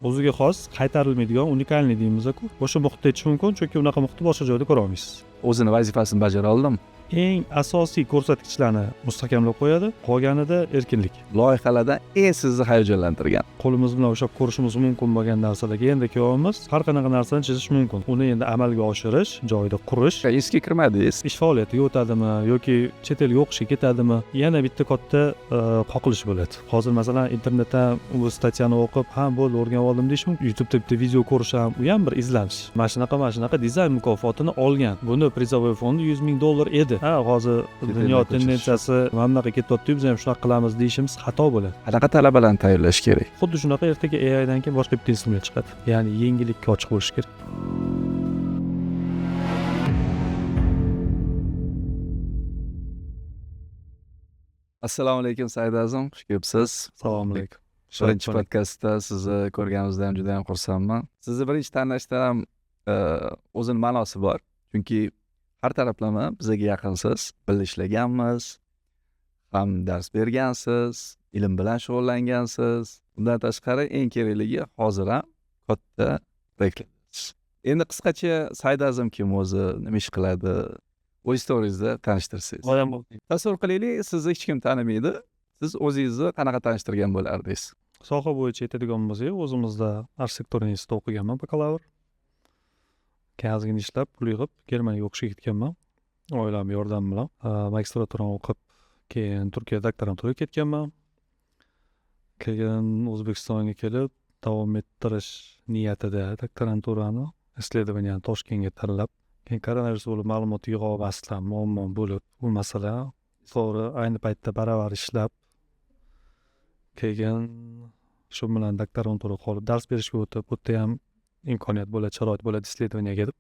o'ziga xos qaytarilmaydigan unikalniy deymiz-ku. O'sha muhitda aytish mumkin, chunki unaqa muhitni boshqa joyda ko'ra olmaysiz. O'zini vazifasini bajara oldimi? Eng asosiy ko'rsatkichlarni mustahkamlab qo'yadi, qolganida erkinlik. Loyihalardan eng sizni hayajonlantirgan. Qo'limiz bilan ushlab ko'rishimiz mumkin bo'lgan narsalarga endi kelyapmiz. Har qanaqa narsani chizish mumkin. Uni endi amalga oshirish, joyida qurish. Ishga kirmadingiz. Ish faoliyatiga o'tadimi yoki chet elga o'qishga ketadimi? Yana bitta katta qoqilish bo'ladi. Hozir masalan internetdan bu statyani o'qib, ha bo'ldi o'rganib oldim deyish mumkin. YouTube'da bitta video ko'rish ham, u ham bir izlanish. Mana shunaqa dizayn mukofotini olgan. Buni prizovoy fondi $100,000 edi. Ha, hozir dunyo tendensiyasi mana bunaqa ketyapti, biz ham shunaqa qilamiz deyishimiz xato bo'ladi. Qanaqa talabalarni tayyorlash kerak? Xuddi shunaqa ertaga AIdan keyin boshqa bitta instrument chiqadi. Ya'ni yengillikka ochiq bo'lish kerak. Assalomu alaykum Said Azam, xush kelibsiz. Assalomu alaykum. Birinchi podkastda sizni ko'rganimizdan juda ham xursandman. Sizni birinchi tanlashda ham o'zini ma'nosi bor. Chunki har taraflama bizga yaqinsiz, birga ishlaganmiz, ham dars bergansiz, ilm bilan shug'ullangansiz. Undan tashqari eng kerakligi hozir ham katta proyektlarsiz. Endi qisqacha Said Azam kim o'zi, nima ish qiladi? O'z storingizda tanishtirsangiz. Tasavvur qilaylik, sizni hech kim tanimaydi. Siz o'zingizni qanaqa tanishtirgan bo'lardingiz? Soha bo'yicha aytadigan bo'lsak, o'zimizda arxitektura institutida o'qiganman, bakalavr. Keyin ozgina ishlab, pul yig'ib, Germaniyaga o'qishga ketganman. Oilam yordami bilan magistraturani o'qib, keyin Turkiya doktoranturaga ketganman. Keyin O'zbekistonga kelib, davom ettirish niyatida doktoranturani исследованияni Toshkentga tanlab, keyin koronavirus bo'lib ma'lumot yig'a olmasdan muammo bo'lib, bu masala to'g'ri ayni paytda baravar ishlab, keyin shu bilan doktorantura qolib dars berishga o'tib, bu yerda ham imkoniyat bo'ladi, sharoit bo'ladi исследованияga deb.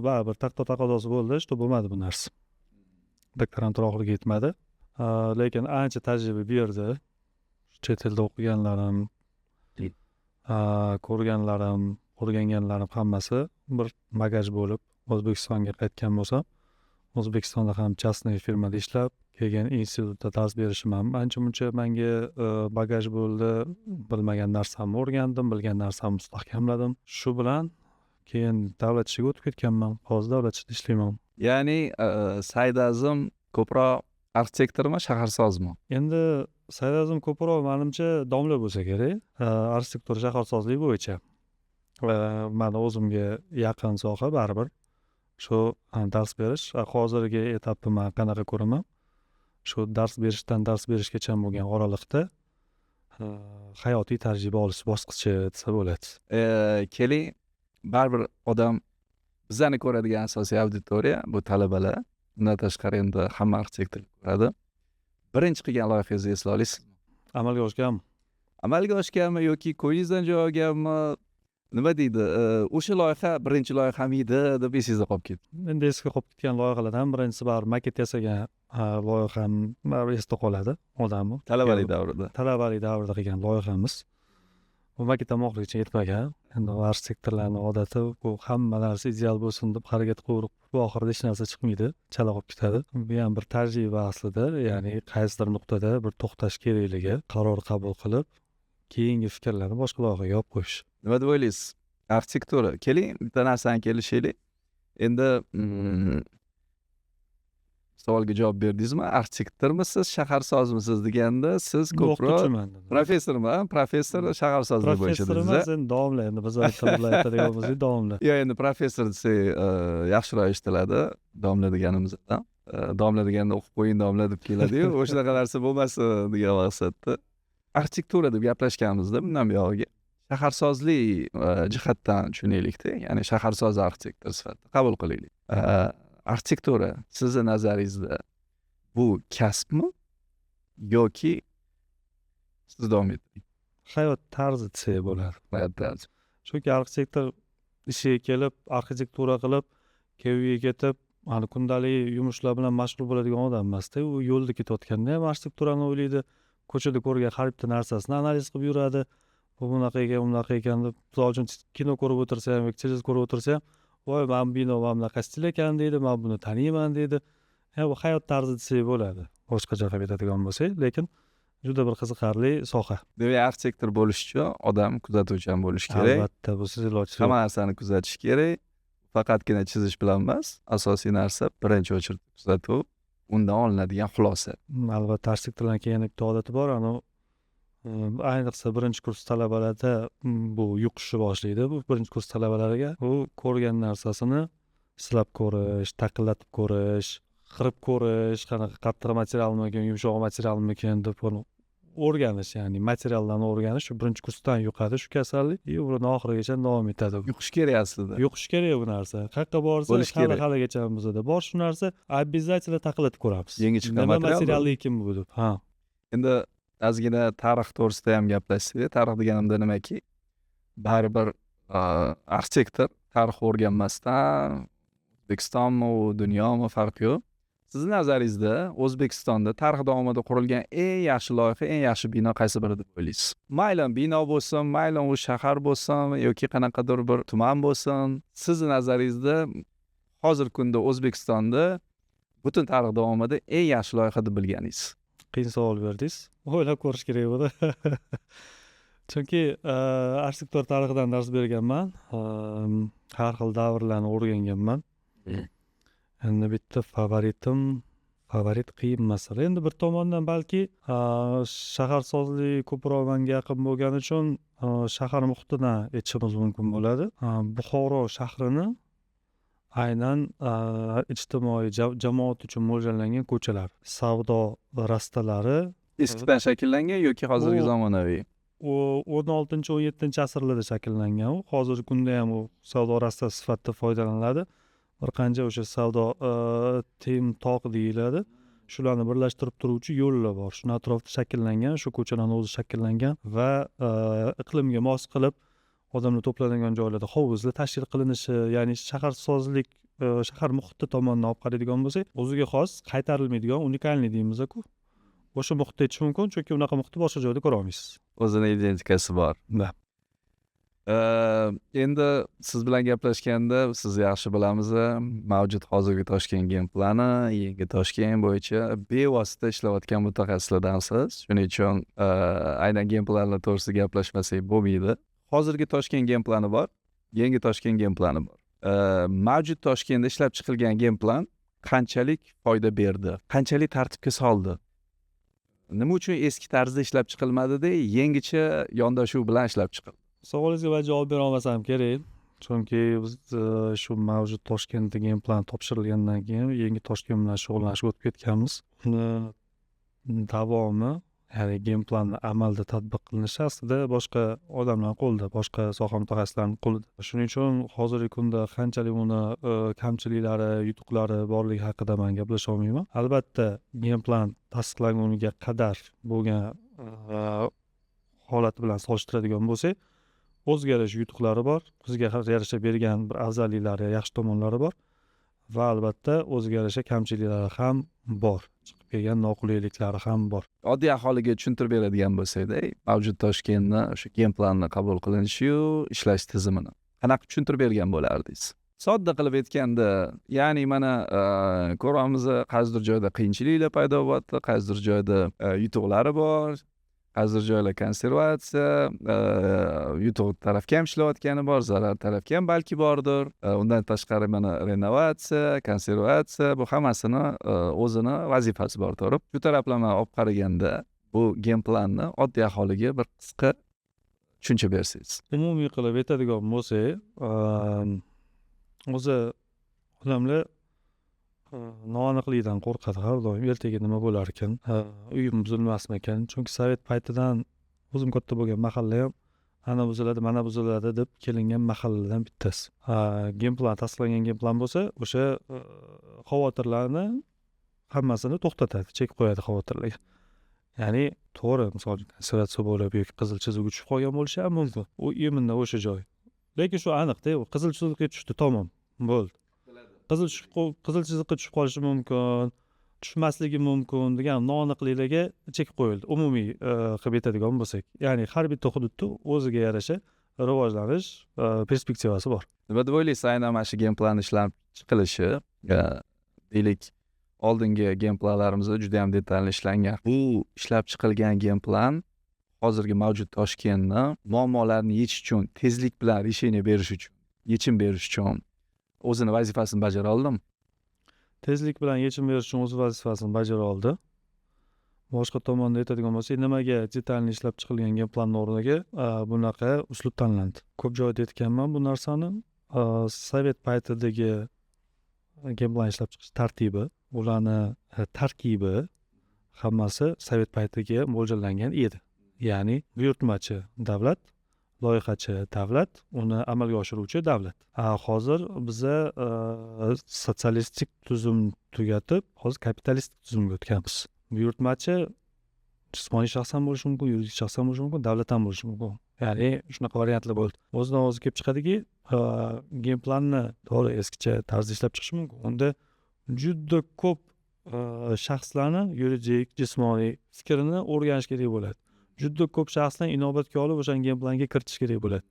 Baribir taqozosi bo'ldi, что bo'lmadi bu narsa. Doktorantura oxiriga yetmadi. Lekin ancha tajriba berdi. Chet elda o'qiganlarim, ko'rganlarim, o'rganganlarim hammasi bir bagaj bo'lib, O'zbekistonga qaytgan bo'lsam, O'zbekistonda ham частный firmada ishlab, keyin institutda dars berishim ham ancha-muncha menga bagaj bo'ldi. Bilmagan narsamni o'rgandim, bilgan narsamni mustahkamladim. Shu bilan keyin davlat ishiga o'tib ketganman. Hozir davlat ishida ishlayman. Ya'ni Said Azam ko'proq arxitektormi, shaharsozmi? Endi Said Azam ko'proq menimcha domla bo'lsa kerak. Arxitektura shaharsozlik bo'yicha. Mana o'zimga yaqin soha baribir. Shu dars berish, hozirgi etapni men qanaqa ko'raman? Shu dars berishgacha bo'lgan oralikda hayotiy tajriba olish bosqichi desa bo'ladi. Keling, baribir odam bizlarni ko'radigan asosiy auditoriya bu talabalar. Undan tashqari endi hamma arxitektor ko'radi. Birinchi qilgan loyihangizni esla olasizmi? Amalga oshganmi yoki ko'ngilingizdan joy olganmi? Nima deydi? O'sha loyiha birinchi loyiham edi deb esingizda qolib ketdi. Endi esga qolib ketgan loyihalardan birinchisi baribir maket yasagan loyiham baribir esda qoladi odamni. Talabalik davrida. Talabalik davrida qilgan loyihamiz. Bu maketdan oxirigacha yetmagan. Endi arxitektorlarning odati bu hamma narsa ideal bo'lsin deb harakat qilib, bu oxirida hech narsa chiqmaydi, chala qolib ketadi. Bu ham bir tajriba aslida, ya'ni qaysidir nuqtada bir to'xtash kerakligi, qaror qabul qilib, keyingi fikrlarni boshqa loyihaga olib qo'yish. Nima deb o'ylaysiz? Arxitektura. Keling, bitta narsani kelishaylik. Endi savolga javob berdingizmi? Arxitektormisiz, shaharsozmisiz deganda siz ko'proq professormi? Professor shaharsozlik bo'yicha dedingiz. Professor emas, domla. Endi biz aytadigan bo'lsak domla. Yo'q, endi professor desak yaxshiroq eshitiladi. Domla deganimizdan. Domla deganda o'qib qo'ying domla deb keladi-yu, o'shanaqa narsa bo'lmasin degan maqsadda. Arxitektura deb gaplashganimizda bundan buyog'iga shaharsozlik jihatdan tushunaylik-da, ya'ni shaharsoz arxitektor sifatida qabul qilaylik. Arxitektura sizni nazaringizda bu kasbmi yoki siz davom ettiring? Hayot tarzi desak bo'ladi. Hayot tarzi. Chunki arxitektor ishiga kelib, arxitektura qilib, keviga ketib, kundalik yumushlar bilan mashg'ul bo'ladigan odam emas-da. U yo'lda ketayotganda ham arxitekturani o'ylaydi, ko'chada ko'rgan har bitta narsasini analiz qilib yuradi. Bu bunaqa ekan deb, misol uchun kino ko'rib o'tirsa ham, televizor ko'rib o'tirsa ham, voy, men bino mana bunaqa stil ekan deydi, men buni taniyman deydi. Bu hayot tarzi desak bo'ladi. Boshqacha qilib aytadigan bo'lsak, lekin juda bir qiziqarli soha. Demak, arxitektor bo'lish uchun odam kuzatuvchan bo'lishi kerak. Albatta, bu siz ilojsiz Hamma narsani kuzatish kerak. Faqatgina chizish bilan emas, asosiy narsa birinchi o'chirib kuzatuv, undan olinadigan xulosa. albatta arxitektorlarni kelgan bitta odati bor, ayniqsa birinchi kurs talabalarda bu yuqishni boshlaydi. Bu birinchi kurs talabalariga u ko'rgan narsasini silab ko'rish, taqillatib ko'rish, qirib ko'rish, qanaqa qattiq materialmikin, yumshoq materialmikin deb uni o'rganish, ya'ni materiallarni o'rganish shu birinchi kursdan yuqadi shu kasallik. Umrini oxirigacha davom etadi. Yuqish kerak aslida. Yuqish kerak bu narsa. Qayerqa borsa, Bo'lishi kerak. haligacha bizada bor shu narsa, обязательно taqillatib ko'ramiz. Yangi chiqqan Nima material bu. material ekan bu deb. Ha. Endi ozgina tarix to'g'risida ham gaplashsak, tarix deganimda nimaki, baribir arxitektor tarix o'rganmasdan O'zbekistonmi, dunyomi farqi yo'q. Sizni nazaringizda O'zbekistonda tarix davomida qurilgan eng yaxshi loyiha, eng yaxshi bino qaysi biri deb o'ylaysiz? Mayli bino bo'lsin, mayli u shahar bo'lsin yoki qanaqadir bir tuman bo'lsin, sizni nazaringizda hozirgi kunda O'zbekistonda butun tarix davomida eng yaxshi loyiha deb bilganingiz? Qiyin savol berdingiz. O'ylab ko'rish kerak bo'ldi. Chunki arxitektor tarixidan dars berganman. Har xil davrlarni o'rganganman. Endi bitta favorit qiyin masala. Endi bir tomondan balki shaharsozlik ko'proq menga yaqin bo'lgani uchun shahar muhitidan aytishimiz mumkin bo'ladi. Buxoro shahrini aynan ijtimoiy jamoat uchun mo'ljallangan ko'chalar, savdo rastalari Eskidan shakllangan yoki hozirgi U- zamonaviy? u 16-17 asrlarda shakllangan. U hozirgi kunda ham u savdo rastasi sifatida foydalaniladi. Bir qancha o'sha savdo toq deyiladi. Shularni birlashtirib turuvchi yo'llar bor. Shuni atrofida shakllangan, shu ko'chalarning o'zi shakllangan va iqlimga mos qilib odamlar to'planadigan joylarda hovuzlar tashkil qilinishi, ya'ni shaharsozlik shahar muhiti tomonidan olib qaraydigan bo'lsak, o'ziga xos qaytarilmaydigan unikalniy deymiz-ku. O'sha muhitda aytish mumkin, chunki unaqa muhitni boshqa joyda ko'ra olmaysiz. O'zini identifikasi bor. Endi siz bilan gaplashganda siz yaxshi bilamiz, mavjud hozirgi Toshkent game plani, yangi Toshkent bo'yicha bevosita ishlayotgan mutaxassislardansiz. Shuning uchun aynan game planlar to'g'risida gaplashmasak bo'lmaydi. Hozirgi Toshkent game plani bor, yangi Toshkent game plani bor. Mavjud Toshkentda ishlab chiqilgan game plan qanchalik foyda berdi, qanchalik tartibga soldi? Nima uchun eski tarzda ishlab chiqilmadi-da, yangicha yondashuv bilan ishlab chiqildi? Savolingizga man javob bera olmasam kerak. Chunki biz shu mavjud Toshkentda game plan topshirilgandan keyin yangi Toshkent bilan shug'ullanishga o'tib ketganmiz. Uni davomi, ya'ni game planni amalda tatbiq qilinishi aslida boshqa odamlar qo'lida, boshqa soha mutaxassislarining qo'lida. Shuning uchun hozirgi kunda qanchalik uni kamchiliklari, yutuqlari borligi haqida men gaplasha olmayman. Albatta, game plan tasdiqlanguniga qadar bo'lgan holati bilan solishtiradigan bo'lsak, o'ziga yarasha yutuqlari bor, o'ziga yarasha bergan bir afzalliklari, yaxshi tomonlari bor va albatta o'ziga yarasha kamchiliklari ham bor. Chiqib kelgan noqulayliklari ham bor. Oddiy aholiga tushuntirib beradigan bo'lsak-da, mavjud Toshkentni o'sha game planni qabul qilinishi-yu, ishlash tizimini qanaqa tushuntirib bergan bo'lardingiz? Sodda qilib aytganda, ya'ni mana ko'ramiz, qaysidir joyda qiyinchiliklar paydo bo'lyapti, qaysidir joyda yutuqlari bor, qaysidir joylar konservatsiya, yutuq tarafga ham ishlayotgani bor, zarar tarafga ham balki bordir. Undan tashqari mana renovatsiya, konservatsiya, bu hammasini o'zini vazifasi bor to'g'ri. Shu taraflama olib qaraganda, bu game planni oddiy aholiga bir qisqa tushuncha bersangiz. Umumiy qilib aytadigan bo'lsak, o'zi odamlar noaniqlikdan qo'rqadi har doim. Ertaga nima bo'lar ekan, uyim buzilmasmikan? Chunki sovet paytidan o'zim katta bo'lgan mahalla ham ana buziladi, mana buziladi deb kelingan mahalladan bittasi. Game plan tasdiqlangan game plan bo'lsa, o'sha xavotirlarni hammasini to'xtatadi, chek qo'yadi xavotirlarga. Ya'ni to'g'ri, misol uchun konservatsiya bo'lib yoki qizil chizig'i tushib qolgan bo'lishi ham mumkin. U imminda o'sha joy. Lekin shu aniqda, u qizil chizig'iga tushdi, tamom, bo'ldi. Qizil chiziqqa tushib qolishi mumkin, tushmasligi mumkin degan noaniqliklarga chek qo'yildi. Umumiy qilib aytadigan bo'lsak, ya'ni har bitta hududda o'ziga yarasha rivojlanish perspektivasi bor. Nima deb o'ylaysiz, aynan mana shu game plan ishlab chiqilishi, deylik, oldingi game planlarimizda juda ham detalli ishlangan. Bu ishlab chiqilgan game plan hozirgi mavjud Toshkentni muammolarni yechish uchun, tezlik bilan решение berish uchun, yechim berish uchun o'zini vazifasini bajara oldimi? Tezlik bilan yechim berish uchun o'z vazifasini bajara oldi. Boshqa tomonda aytadigan bo'lsak, nimaga detalni ishlab chiqilgan game planning o'rniga bunaqa uslub tanlandi? Ko'p joyda aytganman bu narsani. Sovet paytidagi game plan ishlab chiqish tartibi, ularni tarkibi hammasi sovet paytiga mo'ljallangan edi. Ya'ni buyurtmachi davlat, loyihachi davlat, uni amalga oshiruvchi davlat. Hozir biza sotsialistik tuzum tugatib, hozir kapitalistik tuzumga o'tganmiz. Buyurtmachi jismoniy shaxs ham bo'lishi mumkin, yuridik shaxs ham bo'lishi mumkin, davlat ham bo'lishi mumkin. Ya'ni shunaqa variantlar bo'ldi. O'zidan o'zi kelib chiqadiki, game planni to'g'ri eskicha tarzda ishlab chiqish mumkin. Unda juda ko'p shaxslarni yuridik, jismoniy fikrini o'rganish kerak bo'ladi. Juda ko'p shaxslarni inobatga olib o'sha game planga kiritish kerak bo'ladi.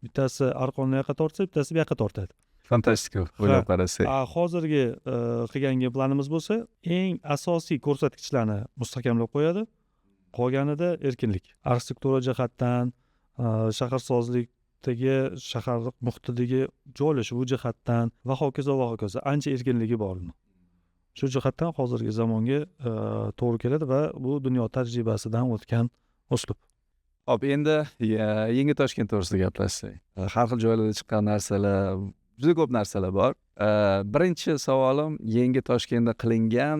Bittasi arqonni yoqqa tortsa, bittasi bu yoqqa tortadi. Fantastik o'ylab qarasak. Hozirgi qilgan game planimiz bo'lsa, eng asosiy ko'rsatkichlarni mustahkamlab qo'yadi. Qolganida erkinlik. Arxitektura jihatdan, shaharsozlikdagi, shahar muhitidagi joylashuv jihatdan va hokazo va hokazo ancha erkinligi bor. Shu jihatdan hozirgi zamonga to'g'ri keladi va bu dunyo tajribasidan o'tgan uslub. Hop, endi yangi Toshkent to'g'risida gaplashsak. Har xil joylarda chiqqan narsalar, juda ko'p narsalar bor. Birinchi savolim, yangi Toshkentda qilingan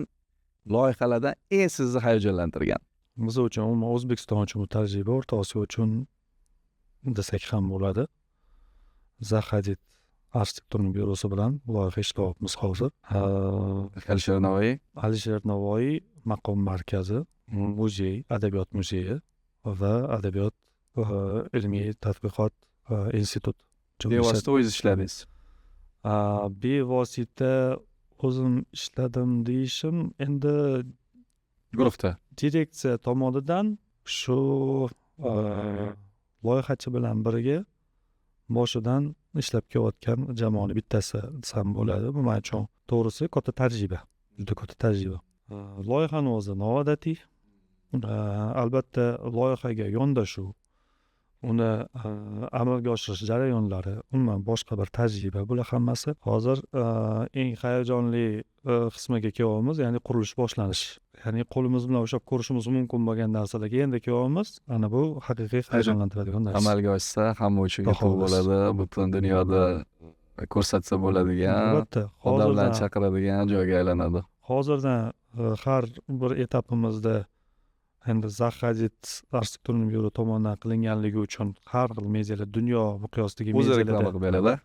loyihalardan eng sizni hayajonlantirgan. Biz uchun, umuman O'zbekiston uchun bu tajriba, O'rta Osiyo uchun desak ham bo'ladi. Zaxadid arxitektura byurosi bilan loyiha ishlayapmiz hozir. Alisher Navoiy maqom markazi, muzey, adabiyot muzeyi va adabiyot ilmiy tadqiqot institut. Bevosita o'zingiz ishladingiz. Bevosita o'zim ishladim deyishim, endi guruhda direksiya tomonidan shu loyihachi bilan birga boshidan ishlab kelayotgan jamoani bittasi desam bo'ladi. Bu men uchun to'g'risi katta tajriba, juda katta tajriba. Loyihani o'zi noodatiy. Albatta loyihaga yondashuv, uni amalga oshirish jarayonlari, umuman boshqa bir tajriba. Bular hammasi hozir eng hayajonli qismiga kelyapmiz, ya'ni qurilish boshlanish. Ya'ni qo'limiz bilan ushlab ko'rishimiz mumkin bo'lgan narsalarga endi kelyapmiz. Ana bu haqiqiy hayajonlantiradigan narsa. Amalga oshsa hamma uchun yutuq bo'ladi, butun dunyoda ko'rsatsa bo'ladigan, albatta odamlarni chaqiradigan joyga aylanadi. Hozirdan har bir etapimizda endi Zaxadid arxitektura byuro tomonidan qilinganligi uchun har xil medialar, dunyo miqyosidagi medialarda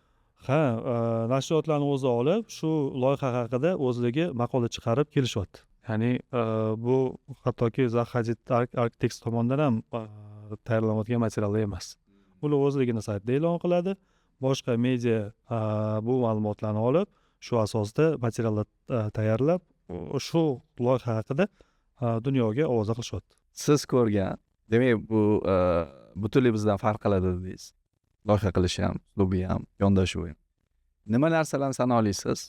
nashriyotlarni o'zi olib, shu loyiha haqida o'zligi maqola chiqarib kelishyapti. Ya'ni bu hattoki Zaxadid Architects tomonidan ham tayyorlanayotgan materiallar emas. Ular o'zligini saytida e'lon qiladi. Boshqa media bu ma'lumotlarni olib, shu asosda materiallar tayyorlab, shu loyiha haqida dunyoga ovoza qilishyapti. Siz ko'rgan, demak bu butunlay bizdan farq qiladi dedingiz. Loyiha qilish ham, uslubi ham, yondashuvi ham. Nima narsalarni sana olasiz?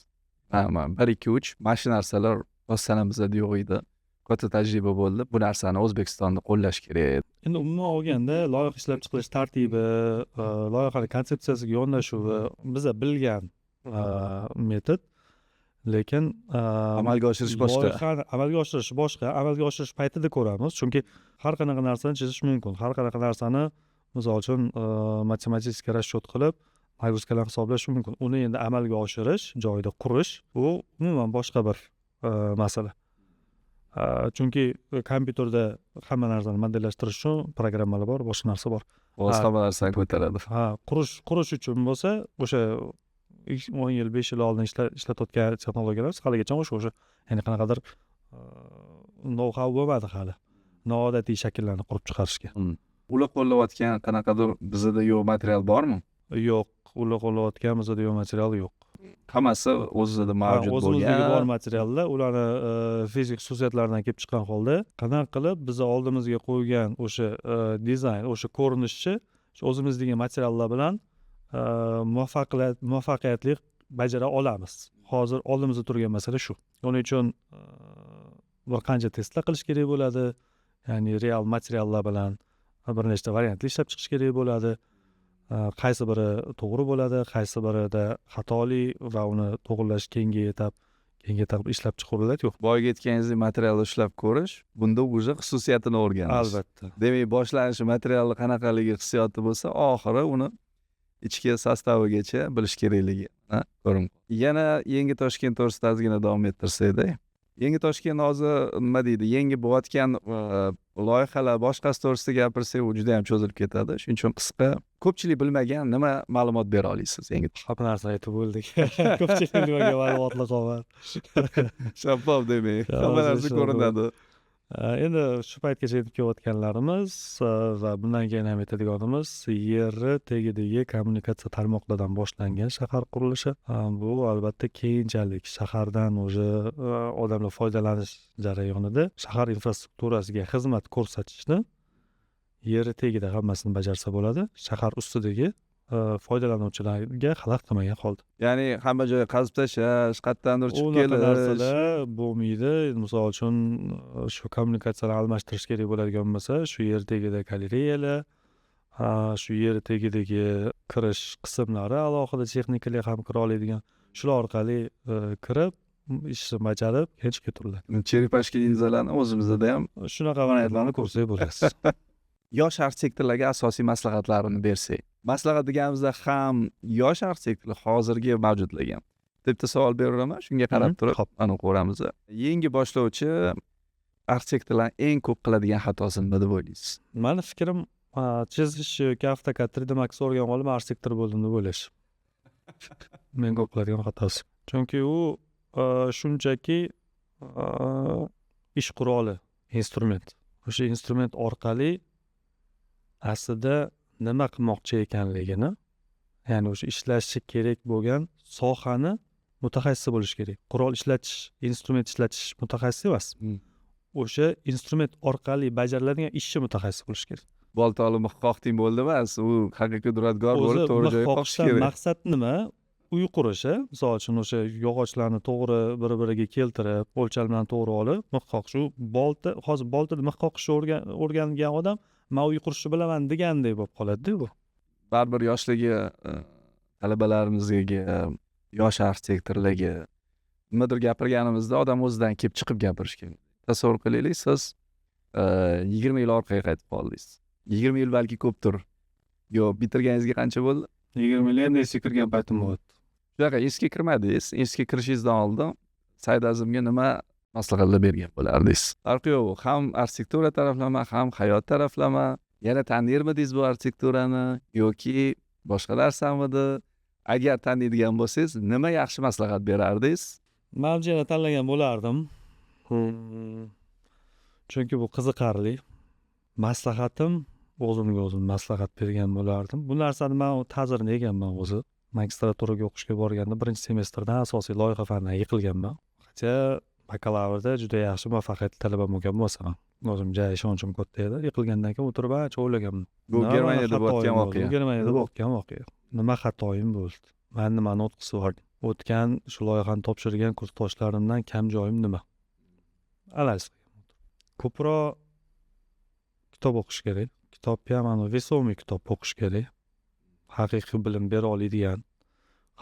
1 2 3 mana shu narsalar o'z sanamizda yo'q edi. Katta tajriba bo'ldi. Bu narsani O'zbekistonda qo'llash kerak. Endi umuman olganda loyiha ishlab chiqarish tartibi, loyihaning konsepsiyasiga yondashuvi biza bilgan metod. Lekin amalga oshirish boshqa. Loyihani amalga oshirish boshqa. Amalga oshirish paytida ko'ramiz, chunki har qanaqa narsani chizish mumkin. Har qanaqa narsani misol uchun matematik расчет qilib, nagruskalarni hisoblash mumkin. Uni endi amalga oshirish, joyida qurish, bu umuman boshqa bir masala. Chunki kompyuterda hamma narsani modellashtirish uchun programmalar bor, boshqa narsa bor. O'z hamma narsani ko'taradi. Qurish uchun bo'lsa, o'sha 10 yil, 5 yil oldin ishlatayotgan texnologiyalar haligacha o'sha ya'ni qanaqadir know-how bo'lmadi hali. Noodatiy shakllarni qurib chiqarishga. Ular qo'llayotgan qanaqadir bizda yo'q material bormi? Yo'q, ular qo'llayotgan bizda yo'q material yo'q. Hammasi o'zida mavjud bo'lgan. O'zimizda bor materiallar, ularni fizik xususiyatlaridan kelib chiqqan holda qanaqa qilib biz oldimizga qo'ygan o'sha dizayn, o'sha ko'rinishchi o'zimizdagi materiallar bilan muvaffaqiyatli bajara olamiz. Hozir oldimizda turgan masala shu. Uning uchun bir qancha testlar qilish kerak bo'ladi. Ya'ni real materiallar bilan bir nechta variantlar ishlab chiqish kerak bo'ladi. Qaysi biri to'g'ri bo'ladi, qaysi birida xatoli va uni to'g'rilash keyingi etap ishlab chiqariladi yo'q. Boyga aytganingizdek materialni ushlab ko'rish, bunda уже xususiyatini o'rganish. Albatta. Demak, boshlanishi materialni qanaqaligi hissiyoti bo'lsa, oxiri uni ichki sostavigacha bilish kerakligi ko'rinib. Yana Yangi Toshkent to'g'risida ozgina davom ettirsakda, Yangi Toshkent hozir nima deydi, yangi bo'layotgan loyihalar boshqasi to'g'risida gapirsak, u juda ham cho'zilib ketadi. Shuning uchun qisqa, ko'pchilik bilmagan nima ma'lumot bera olasiz yangi Hamma narsani aytib bo'ldik. Ko'pchilik nimaga ma'lumotlar qolgan. shaffof demak, hamma narsa ko'rinadi. Endi shu paytgacha yetib kelayotganlarimiz va bundan keyin ham aytadiganimiz yerni tagidagi kommunikatsiya tarmoqlaridan boshlangan shahar qurilishi. Bu albatta keyinchalik shahardan уже odamlar foydalanish jarayonida shahar infrastrukturasiga xizmat ko'rsatishni yerni tagida hammasini bajarsa bo'ladi. Shahar ustidagi foydalanuvchilarga xalaqit qilmagan holda. Ya'ni hamma joyga qazib tashlash, qayerdandir chiqib Unaqa kelish. narsalar bo'lmaydi. Misol uchun shu kommunikatsiyalarni almashtirish kerak bo'ladigan bo'lsa, shu yer tagida galereyalar, shu yer tagidagi kirish qismlari alohida texnikalar ham kira oladigan, shular orqali kirib, ishni bajarib, keyin chiqib ketiladi. Cheripashka linzalarni o'zimizda ham Shunaqa variantlarni ko'rsak bo'ladi. yosh arxitektorlarga asosiy maslahatlarini bersak. Maslahat deganimizda ham yosh arxitektorlar hozirgi mavjudlarga ham bitta savol beraveraman, shunga qarab turib aniq ko'ramiz. Yangi boshlovchi arxitektorlar eng ko'p qiladigan xatosi nima deb o'ylaysiz? Mani fikrim, chizish yoki AutoCAD 3D Max o'rganib olib arxitektor bo'ldim deb o'ylash. Men ko'p qiladigan xatosi. Chunki u shunchaki ish quroli, instrument. O'sha instrument orqali aslida nima qilmoqchi ekanligini, ya'ni o'sha ishlashi kerak bo'lgan sohani mutaxassisi bo'lish kerak. Qurol ishlatish, instrument ishlatish mutaxassis emas. O'sha instrument orqali bajariladigan ishchi mutaxassis bo'lish kerak. Bolta olib qoqding bo'ldi emas, u haqiqiy duradgor bo'lib to'g'ri joyga qoqish kerak. Maqsad nima? Uy qurish, misol uchun o'sha yog'ochlarni to'g'ri bir-biriga keltirib, o'lcham bilan to'g'ri olib, mix qoqish. U bolta, hozir boltada mix qoqishni o'rgangan odam men uy qurishni bilaman degandek bo'lib qoladi-da bu. Baribir yoshligi talabalarimizga, yosh arxitektorlarga nimadir gapirganimizda odam o'zidan kelib chiqib gapirish kerak. Tasavvur qilaylik, siz 20 yil orqaga qaytib qoldingiz. 20 yil balki ko'pdir. Yo, bitirganingizga qancha bo'ldi? 20 yil endi eski kirgan paytim bo'ldi. Shunaqa eski kirmadingiz. Eski kirishingizdan oldin Said Azimga nima maslahatlar bergan bo'lardingiz? Farqi yo'q, ham arxitektura taraflama, ham hayot taraflama. Yana tanirmidingiz bu arxitekturani yoki boshqa narsamidi? Agar taniydigan bo'lsangiz, nima yaxshi maslahat berardingiz? Men yana tanlagan bo'lardim. Chunki bu qiziqarli. Maslahatim, o'zimga o'zim maslahat bergan bo'lardim. Bu narsani men ta'zirini yeganman o'zi. Magistraturaga o'qishga borganda birinchi semestrdan asosiy loyiha fanidan yiqilganman. Hatto bakalavrda juda yaxshi muvaffaqiyatli talaba bo'lgan bo'lsam, o'zimga ishonchim katta edi. Yiqilgandan keyin o'tirib ancha o'ylaganman. Bu Germaniyada bo'layotgan voqea. Germaniyada bo'layotgan voqea. Nima xatoyim bo'ldi? Men nimani o'tqisi bor? O'tgan shu loyihani topshirgan kursdoshlarimdan kam joyim nima? Analiz qilgan. Ko'proq kitob o'qish kerak. Kitobga mana vesomiy kitob o'qish kerak. Haqiqiy bilim bera oladigan,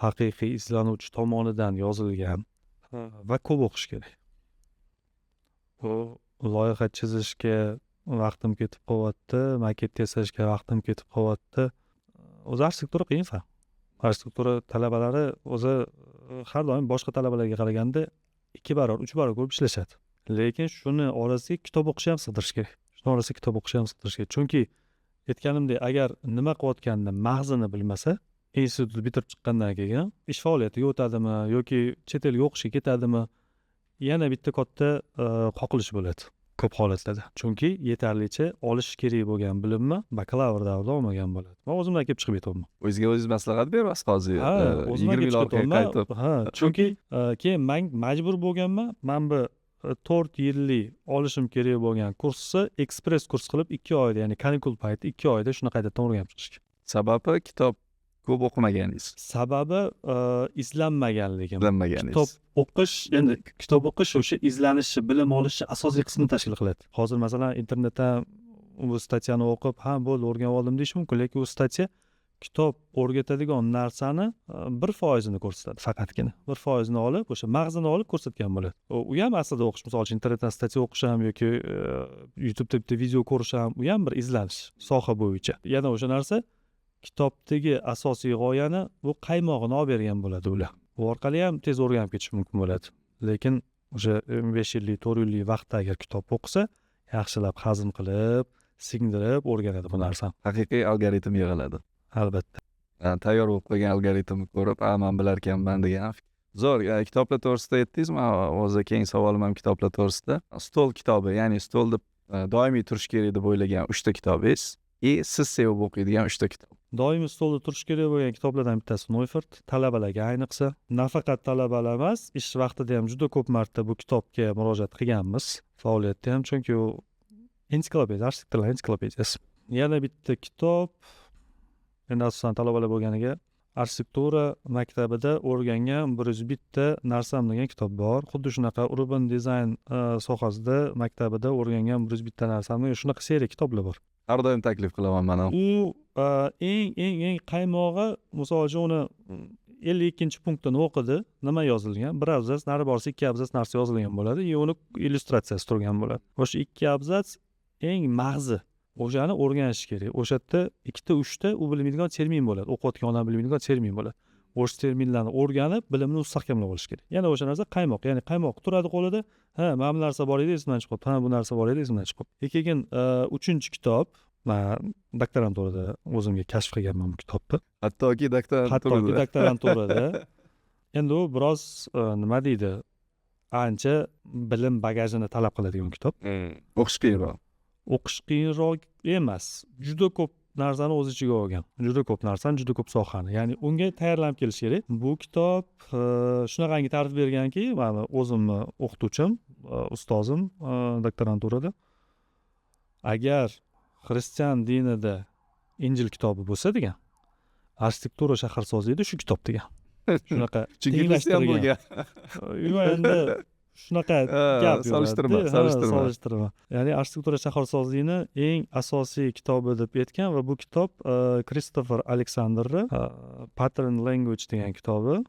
haqiqiy izlanuvchi tomonidan yozilgan va ko'p o'qish kerak. Bu loyiha chizishga vaqtim ketib qolyapti, maket yasashga vaqtim ketib qolyapti. O'zi arxitektura qiyin fan. Arxitektura talabalari o'zi har doim boshqa talabalarga qaraganda 2 barobar, 3 barobar ko'p ishlashadi. Lekin shuni orasiga kitob o'qishni ham sig'dirish kerak. Chunki aytganimdek, agar nima qilayotganini mag'zini bilmasa, institutni bitirib chiqqandan keyin ish faoliyatiga o'tadimi yoki chet elga o'qishga ketadimi, yana bitta katta qoqilish bo'ladi ko'p holatlarda. Chunki yetarlicha olish kerak bo'lgan bilimni bakalavr davrida olmagan bo'ladi. Men o'zimdan kelib chiqib aytaman. O'zingizga o'zingiz maslahat berasiz hozir. 20 yil orqaga qaytib. Chunki keyin men majbur bo'lganman. Men bu 4 yillik olishim kerak bo'lgan kursni ekspress kurs qilib 2 oyda, ya'ni kanikul payti 2 oyda shuni qaytadan o'rganib chiqishga. Sababi kitob ko'p o'qimaganingiz, Sababi izlanmaganligim. izlanmaganingiz. Kitob o'qish, endi kitob o'qish o'sha izlanishni, bilim olishni asosiy qismini tashkil qiladi. Hozir masalan internetdan bu statyani o'qib, ha bo'ldi o'rganib oldim deyish mumkin, lekin u statya kitob o'rgatadigan narsani 1% ko'rsatadi faqatgina. 1% olib, o'sha mag'zini olib ko'rsatgan bo'ladi. U ham aslida o'qish, misol uchun internetdan statya o'qish ham yoki YouTube'da bitta video ko'rish ham, u ham bir izlanish soha bo'yicha. Yana o'sha narsa kitobdagi asosiy g'oyani bu qaymog'ini olib bergan bo'ladi ular. Bu orqali ham tez o'rganib ketish mumkin bo'ladi. Lekin o'sha 5 yillik, 4 yillik vaqtda agar kitob o'qisa, yaxshilab hazm qilib, singdirib o'rganadi bu narsani. Haqiqiy algoritm yig'iladi. Albatta. Tayyor bo'lib qolgan algoritmni ko'rib, men bilar ekanman degan. Zo'r, kitoblar to'g'risida aytdingizmi? Hozir keyingi savolim ham kitoblar to'g'risida. Stol kitobi, ya'ni stolda doimiy turish kerak deb o'ylagan 3 ta kitobingiz, siz sevib o'qiydigan 3 ta kitob. Doimiy stolda turish kerak bo'lgan kitoblardan bittasi Noyfert, talabalarga ayniqsa. Nafaqat talabalar emas, ish vaqtida ham juda ko'p marta bu kitobga murojaat qilganmiz. Faoliyatda ham, chunki u ensiklopediya, arxitektorlar ensiklopediyasi. Yana bitta kitob, endi asosan talabalar bo'lganiga arxitektura maktabida o'rgangan 101 ta narsam degan kitob bor. Xuddi shunaqa urban dizayn sohasida maktabida o'rgangan 101 ta narsam degan shunaqa seriya kitoblar bor. Har doim taklif qilaman mana. U eng qaymog'i, misol uchun uni 52-punktini o'qidi, nima yozilgan? Bir abzats, nari borsa 2 abzats narsa yozilgan bo'ladi, uni illyustratsiyasi turgan bo'ladi. O'sha 2 abzats eng mag'zi. O'shani o'rganish kerak. O'sha yerda 2 ta 3 ta u bilmaydigan termin bo'ladi. O'qiyotgan odam bilmaydigan termin bo'ladi. O'sha terminlarni o'rganib, bilimini mustahkamlab olish kerak. Yana o'sha narsa qaymoq, ya'ni qaymoq turadi qo'lida. Ha, mana bu narsa bor edi, esimdan chiqib, ha, bu narsa bor edi, esimdan chiqib. Keyin 3-kitob, men doktoranturada o'zimga kashf qilganman bu kitobni. Hattoki doktoranturada. Endi u biroz nima deydi? Ancha bilim bagajini talab qiladigan kitob. O'qish qiyinroq. O'qish qiyinroq emas. Juda ko'p narsani o'z ichiga olgan. Juda ko'p narsani, juda ko'p sohani. Ya'ni unga tayyorlanib kelish kerak. Bu kitob shunaqangi ta'rif berganki, mana o'zimni o'qituvchim, ustozim doktoranturada agar xristian dinida Injil kitobi bo'lsa degan, arxitektura shaharsozlikda shu kitob degan. Shunaqa tenglashtirilgan. Endi shunaqa gap solishtirma. Ya'ni arxitektura shaharsozlikni eng asosiy kitobi deb aytgan va bu kitob Kristofer Aleksanderni Pattern Language degan kitobi.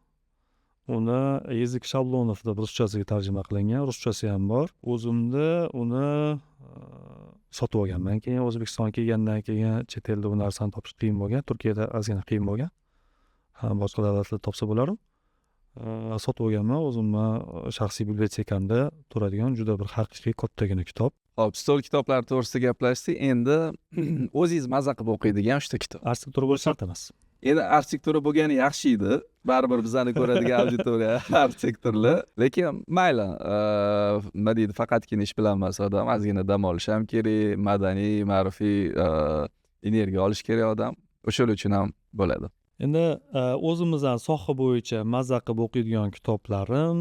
Uni Yezik Shablonov deb ruschasiga tarjima qilingan, ruschasi ham bor. O'zimda uni sotib olganman. Keyin O'zbekistonga kelgandan keyin chet elda bu narsani topish qiyin bo'lgan, Turkiyada ozgina qiyin bo'lgan. Boshqa davlatlarda topsa bo'lar. Sotib olganman, o'zimni shaxsiy bibliotekamda turadigan juda bir haqiqiy kattagina kitob. Xo'p, stol kitoblari to'g'risida gaplashdik. Endi o'zingiz mazza qilib o'qiydigan 3 ta kitob. Arxitektura bo'lishi shart emas. Endi arxitektura bo'lgani yaxshi edi. Baribir bizani ko'radigan auditoriya arxitektorlar. Lekin mayli, nima deydi, faqatgina ish bilan emas odam, ozgina dam olish ham kerak, madaniy, ma'rifiy energiya olish kerak odam. O'shalar uchun ham bo'ladi. Endi o'zimizdan soha bo'yicha mazza qilib o'qiydigan kitoblarim,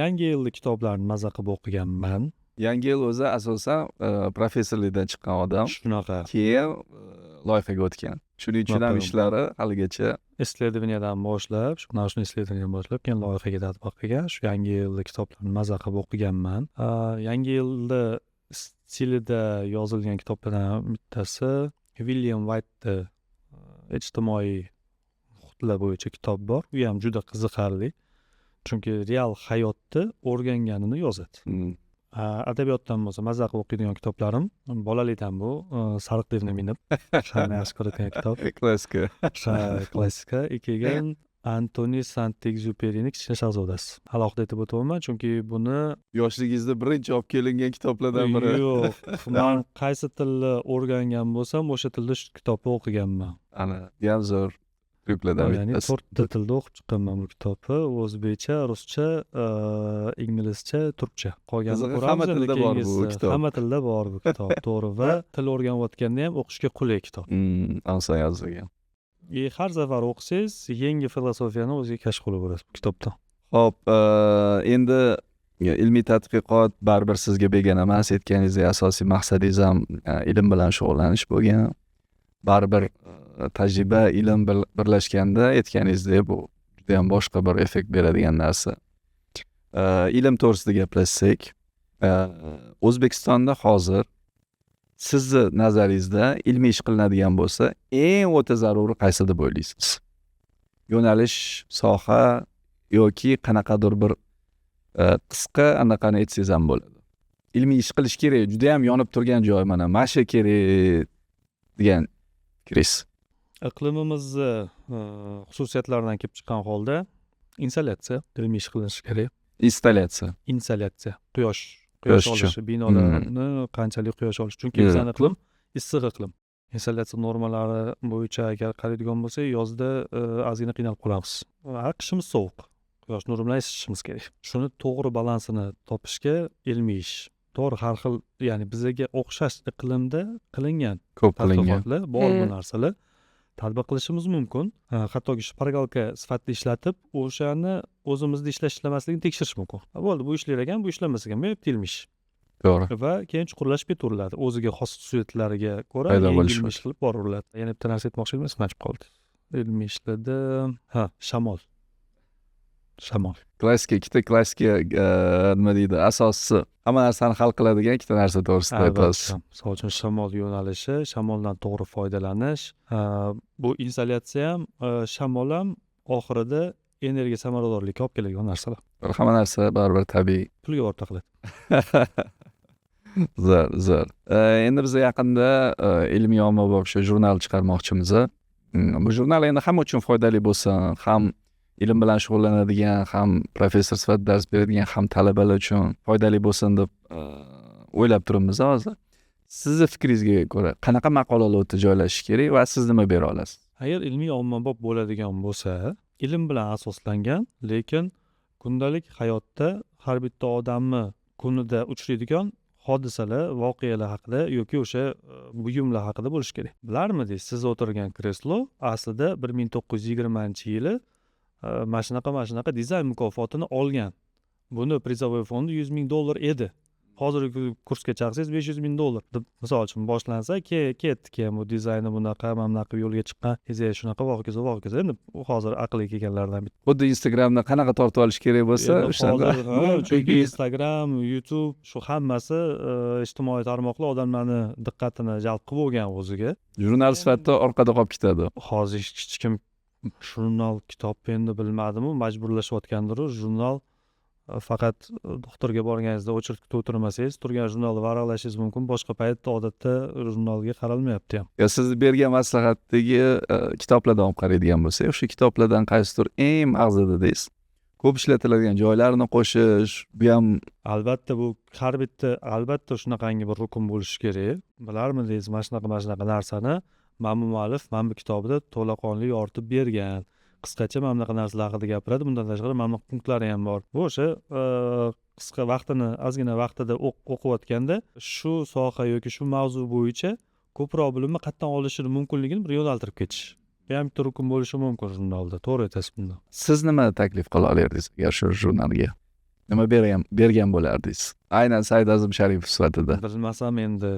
yangi yillik kitoblarni mazza qilib o'qiganman. Yangi yil o'zi asosan professorlikdan chiqqan odam. Shunaqa. Keyin loyihaga o'tgan. Shuning uchun ham ishlari haligacha исследованияdan boshlab, shuni исследованияdan boshlab, keyin loyihaga tadbiq qilgan, shu yangi yillik kitoblarni mazza qilib o'qiganman. Yangi yilda stilida yozilgan kitoblardan bittasi William White'ni ijtimoiy huquqlar bo'yicha kitob bor. U ham juda qiziqarli. Chunki real hayotda o'rganganini yozadi. Adabiyotdan bo'lsa mazza qilib o'qiydigan kitoblarim bolalikdan bu Sariq devni minib shani yaxshi ko'radigan kitob. Klassika. Klassika. Keyin Antoni Saint-Exupéry'ning Kichkina shahzodasi. Alohida aytib o'taman, chunki buni yoshligingizda birinchi olib kelingan kitoblardan biri. Yo'q, men qaysi tilni o'rgangan bo'lsam, o'sha tilda shu kitobni o'qiganman. Ana, ham zo'r tryuklardan Ya'ni 4 tilda o'qib chiqqanman bu kitobni. O'zbekcha, ruscha, inglizcha, turkcha. Qolganini ko'ramiz. Hamma tilda bor bu kitob. Hamma tilda bor bu kitob, to'g'ri. Va til o'rganayotganda ham o'qishga qulay kitob. Ansa yozilgan. Har safar o'qisangiz, yangi filosofiyani o'ziga kashf qilib bo'lasiz bu kitobdan. Xo'p, endi ilmiy tadqiqot baribir sizga begona emas. Aytganingizdek, asosiy maqsadingiz ham ilm bilan shug'ullanish bo'lgan. Baribir tajriba, ilm birlashganda aytganingizdek bu judayam boshqa bir effekt beradigan narsa. Ilm to'g'risida gaplashsak, O'zbekistonda hozir sizni nazaringizda ilmiy ish qilinadigan bo'lsa, eng o'ta zaruri qaysi deb o'ylaysiz? Yo'nalish, soha yoki qanaqadir bir qisqa anaqani aytsangiz ham bo'ladi. Ilmiy ish qilish kerak, juda ham yonib turgan joy mana shu kerak degan fikringiz. Iqlimimizni xususiyatlaridan kelib chiqqan holda insolyatsiya ilmiy ish qilinishi kerak. Installyatsiya. Quyosh Quyosh olishi, binolarni qanchalik quyosh olishi. Chunki bizning iqlim issiq iqlim. Insolyatsiya normalari bo'yicha agar qaraydigan bo'lsak, yozda ozgina qiynalib qolamiz. Qishimiz sovuq. Quyosh nuri bilan isitishimiz kerak. Shuni to'g'ri balansini topishga ilmiy ish. To'g'ri, har xil, ya'ni bizga o'xshash iqlimda qilingan Ko'p qilingan. tadqiqotlar bor bu narsalar. Tatbiq qilishimiz mumkin. Hattoki shpargalka sifatida ishlatib, o'shani o'zimizda ishlamasligini tekshirish mumkin. Bo'ldi, bu ishlar ekan, bu ishlamas ekan, bu ilmiy ish. To'g'ri. Va keyin chuqurlashib ketaveriladi. O'ziga xos xususiyatlariga ko'ra Paydo ilmiy bo'lishi ish qilib boraveriladi. Yana bitta narsa aytmoqchi edim, esimdan chiqib qoldi. Ilmiy ishlarda shamol. Ikkita klassika nima deydi, asoschisi. Hamma narsani hal qiladigan ikkita narsa to'g'risida aytasiz. Misol uchun shamol yo'nalishi, shamoldan to'g'ri foydalanish, bu insolyatsiya ham, shamol ham oxirida energiya samaradorlikka olib keladigan narsalar. Hamma narsa baribir tabiiy. Pulga borib taqiladi. Zo'r. Endi biz yaqinda ilmiy ommabop jurnal chiqarmoqchimiz. Bu jurnal endi hamma uchun foydali bo'lsin, ham ilm bilan shug'ullanadigan, ham professor sifatida dars beradigan, ham talabalar uchun foydali bo'lsin deb o'ylab turibmiz hozir. Sizni fikringizga ko'ra qanaqa maqolalar o'tib joylashish kerak va siz nima bera olasiz? Agar ilmiy ommabop bo'ladigan bo'lsa, ilm bilan asoslangan, lekin kundalik hayotda har bitta odamni kunida uchraydigan hodisalar, voqealar haqida yoki o'sha buyumlar haqida bo'lishi kerak. Bilarmidingiz, siz o'tirgan kreslo aslida 1920-yili mana shunaqa dizayn mukofotini olgan. Buni prizovoy fondi $100,000 edi. Hozirgi kursga chiqsangiz $500,000 deb misol uchun boshlansa, ketdi bu dizayni bunaqa, mana bunaqa yo'lga chiqqan, shunaqa voqea. Endi hozir aqliga kelganlardan bitta. Xuddi Instagramda qanaqa tortib olish kerak bo'lsa, o'shanda. Chunki Instagram, YouTube shu hammasi ijtimoiy tarmoqlar odamlarni diqqatini jalb qilib bo'lgan o'ziga. Jurnal sifatida orqada qolib ketadi. Hozir hech kim jurnal kitob endi bilmadim, majburlashayotgandir. Jurnal faqat doktorga borganingizda o'chirib kutib o'tirmasangiz, turgan jurnalni varaqlashingiz mumkin. Boshqa paytda odatda jurnalga qaralmayapti ham. Siz bergan maslahatdagi kitoblardan olib qaraydigan bo'lsak, o'sha kitoblardan qaysidir eng mag'zida deysiz. Ko'p ishlatiladigan joylarni qo'shish, bu ham albatta bu har bitta albatta shunaqangi bir rukun bo'lishi kerak. Bilarmidingiz, mana shunaqa narsani mana bu muallif mana bu kitobida to'laqonli yoritib bergan. Qisqacha mana bunaqa narsalar haqida gapiradi. Bundan tashqari mana bunaqa punktlari ham bor. Bu o'sha qisqa vaqtini, ozgina vaqtida o'qiyotganda shu soha yoki shu mavzu bo'yicha ko'proq bilimni qayerdan olishi mumkinligini bir yo'naltirib ketish. Bu ham bitta rukun bo'lishi mumkin jurnalda. To'g'ri aytasiz bunda. Siz nima taklif qila olardingiz agar shu jurnalga? Nima bergan bo'lardingiz? Aynan Said Azim Sharipov sifatida. Bilmasam endi.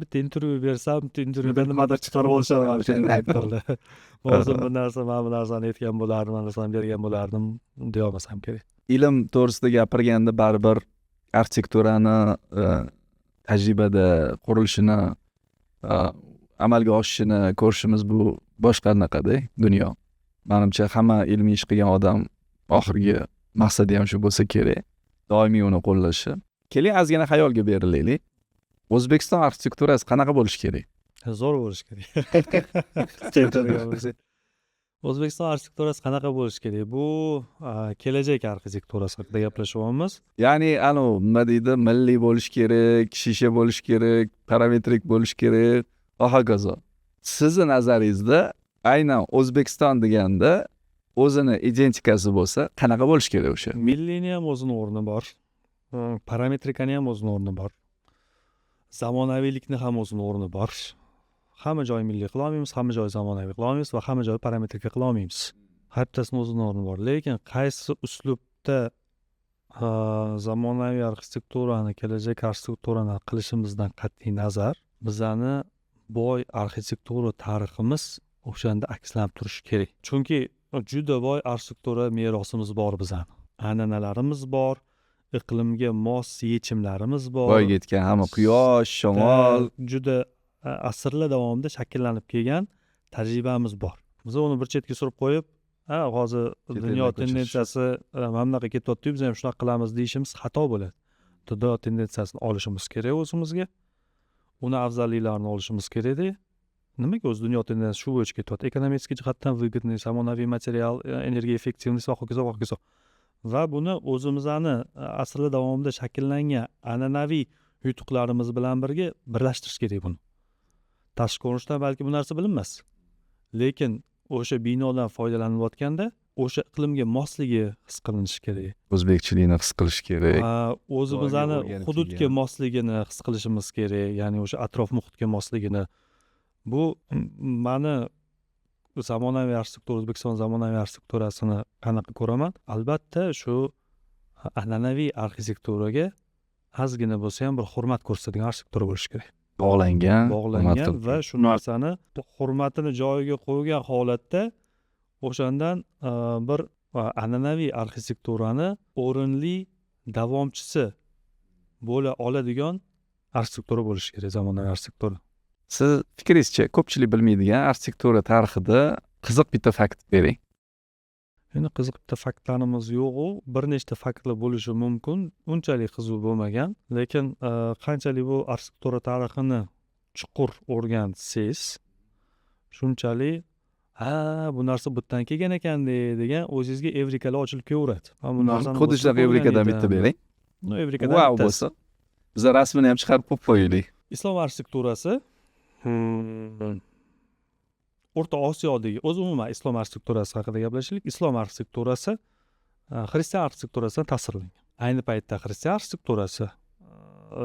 Bitta intervyu bersam, intervyudan nimadir chiqarib olishadi. Hozir bu narsa, mana bu narsani aytgan bo'lardim, mana narsani bergan bo'lardim, deya olmasam kerak. Ilm to'g'risida gapirganda baribir arxitekturani tajribada qurilishini, amalga oshishini ko'rishimiz bu boshqa anaqada dunyo. Menimcha hamma ilmiy ish qilgan odam oxirgi maqsadi ham shu bo'lsa kerak. Doimiy uni qo'llashi. Keling, ozgina xayolga berilaylik. O'zbekiston arxitekturasi qanaqa bo'lishi kerak? Zo'r bo'lishi kerak. O'zbekiston arxitekturasi qanaqa bo'lishi kerak? Bu kelajak arxitekturasi haqida gaplashyapmiz. Ya'ni nima deydi, milliy bo'lishi kerak, shisha bo'lishi kerak, parametrik bo'lishi kerak, va hokazo. Sizni nazaringizda aynan O'zbekiston deganda o'zini identikasi bo'lsa, qanaqa bo'lishi kerak o'sha? Milliyni ham o'zini o'rni bor. Parametrikani ham o'zini o'rni bor. Zamonaviylikni ham o'zini o'rni bor. Hamma joy milliy qila olmaymiz, hamma joy zamonaviy qila olmaymiz va hamma joy parametrika qila olmaymiz. Har bittasini o'zini o'rni bor. Lekin qaysi uslubda zamonaviy arxitekturani, kelajak arxitekturani qilishimizdan qat'iy nazar, bizani boy arxitektura tariximiz o'shanda akslanib turishi kerak. Chunki juda boy arxitektura merosimiz bor bizani. An'analarimiz bor, iqlimga mos yechimlarimiz bor. Boyga yetgan hamma quyosh, shamol, Juda asrlar davomida shakllanib kelgan tajribamiz bor. Biz uni bir chetga surib qo'yib, hozir dunyo tendensiyasi mana bunaqa ketyapti, biz ham shunaqa qilamiz deyishimiz xato bo'ladi. Dunyo tendensiyasini olishimiz kerak o'zimizga. Uni afzalliklarini olishimiz kerakda. Nimaga o'zi dunyo tendensiyasi shu bo'yicha ketyapti? Ekonomik jihatdan выгодный, zamonaviy material, energiya effektivность va hokazo va hokazo. Va buni o'zimizni asrlar davomida shakllangan an'anaviy yutuqlarimiz bilan birga birlashtirish kerak buni. Tashqi ko'rinishdan balki bu narsa bilinmas. Lekin o'sha binodan foydalanilayotganda o'sha iqlimga mosligi his qilinishi kerak. o'zbekchilikni his qilish kerak. O'zimizni hududga mosligini his qilishimiz kerak, ya'ni o'sha atrof muhitga mosligini. Bu mani zamonaviy arxitektura, O'zbekiston zamonaviy arxitekturasini qanaqa ko'raman? Albatta shu an'anaviy arxitekturaga ozgina bo'lsa ham bir hurmat ko'rsatadigan arxitektura bo'lishi kerak. Bog'langan Va shu narsani hurmatini joyiga qo'ygan holatda o'shandan bir an'anaviy arxitekturani o'rinli davomchisi bo'la oladigan arxitektura bo'lishi kerak, zamonaviy arxitektura. Siz fikringizcha ko'pchilik bilmaydigan arxitektura tarixida qiziq bitta fakt bering. Endi qiziq bitta faktlarimiz yo'q-u, bir nechta faktlar bo'lishi mumkin, unchalik qiziq bo'lmagan, lekin qanchalik bu arxitektura tarixini chuqur o'rgansangiz, shunchalik bu narsa bu yerdan kelgan ekan degan o'zingizga evrikalar ochilib kelaveradi. Bu narsani Xuddi shunaqa evrikadan bitta bering. Evrikadan Wow bo'lsa, biz rasmini ham chiqarib qo'yib qo'yaylik. Islom arxitekturasi O'rta Osiyodagi, o'zi umuman islom arxitekturasi haqida gaplashaylik. Islom arxitekturasi xristian arxitekturasidan ta'sirlangan. Ayni paytda xristian arxitekturasi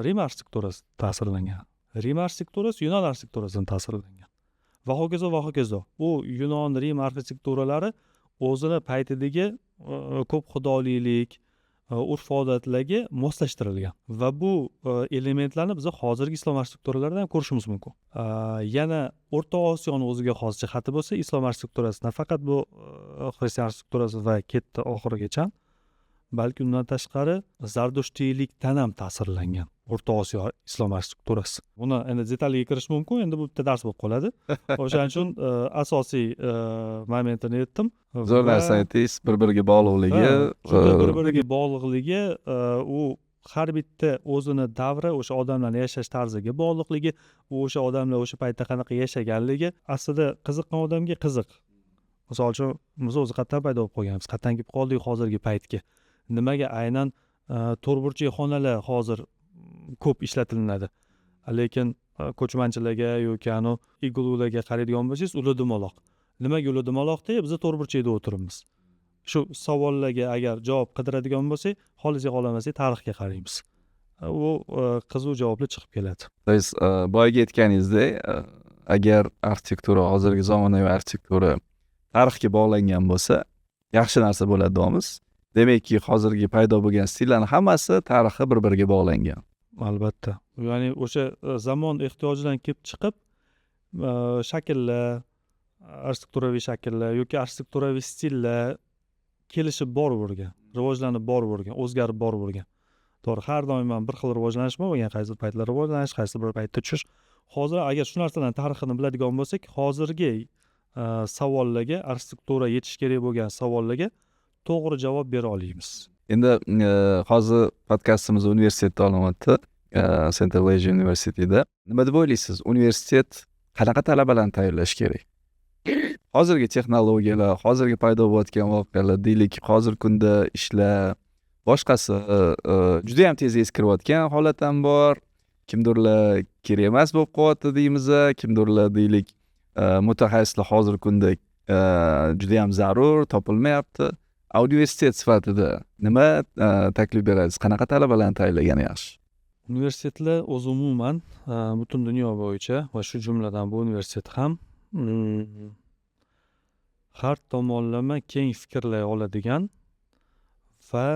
Rim arxitekturasi ta'sirlangan. Rim arxitekturasi Yunon arxitekturasidan ta'sirlangan. Va hokazo va hokazo. U Yunon, Rim arxitekturalari o'zini paytidagi ko'p xudolilik, urf-odatlarga moslashtirilgan. Va bu elementlarni biz hozirgi islom arxitekturalaridan ham ko'rishimiz mumkin. Yana O'rta Osiyoning o'ziga xos jihati bo'lsa, islom arxitekturasi nafaqat bu xristian arxitekturasi va ketdi oxirigacha, balki undan tashqari Zardushtiylikdan ham ta'sirlangan O'rta Osiyo islom arxitekturasi. Buni endi detalga kirish mumkin, endi bu bitta dars bo'lib qoladi. O'shaning uchun asosiy momentini aytdim. Zo'r narsa aytdingiz, bir-biriga bog'liqligi, bir-biriga bog'liqligi, u har bitta o'zini davri, o'sha odamlarning yashash tarziga bog'liqligi, o'sha odamlar o'sha paytda qanaqa yashaganligi aslida qiziqqan odamga qiziq. Misol uchun, biz o'zi qayerdan paydo bo'lib qolganmiz, qayerdan kelib qoldik hozirgi paytga. Nimaga aynan to'rtburchak xonalar hozir ko'p ishlatilinadi. Lekin ko'chmanchilarga yoki iglularga qaraydigan bo'lsangiz, uladimaloq. Nimaga uladimaloqda? Biz to'rtburchakda o'tiribmiz. Shu savollarga agar javob qidiradigan bo'lsak, xohlasak xohlamasak tarixga qaraymiz. U qiziq javoblar chiqib keladi. Siz boyagi aytganingizdek, agar arxitektura, hozirgi zamonaviy arxitektura tarixga bog'langan bo'lsa, yaxshi narsa bo'ladi deymiz. Demakki, hozirgi paydo bo'lgan stillarning hammasi tarixga bir-biriga bog'langan. Albatta. Ya'ni o'sha zamon ehtiyojidan kelib chiqib, shakllar, arxitekturaviy shakllar yoki arxitekturaviy stillar kelishib boravergan, rivojlanib boravergan, o'zgarib boravergan. To'g'ri, har doim ham bir xil rivojlanish bo'lmagan, qaysi paytlar rivojlanish, qaysi bir paytda tushish. Hozir agar shu narsalarning tarixini biladigan bo'lsak, hozirgi savollarga, arxitektura yetish kerak bo'lgan savollarga to'g'ri javob bera olamiz. Endi hozir podkastimiz universitetda olinyapti, Central Asia University'da. Nima deb o'ylaysiz? Universitet qanaqa talabalarni tayyorlash kerak? Hozirgi texnologiyalar, hozirgi paydo bo'layotgan voqealar, deylik, hozirgi kunda ishlar, boshqasi juda ham tez eskirayotgan holat ham bor. Kimdirlar kerak emas bo'lib qolyapti deymiz, kimdirlar deylik, mutaxassislar hozirgi kunda juda ham zarur, topilmayapti. Universitet sifatida nima taklif berasiz? Qanaqa talabalarni tayyorlagan yaxshi? Universitetlar o'zi umuman butun dunyo bo'yicha va shu jumladan bu universitet ham har tomonlama keng fikrlay oladigan va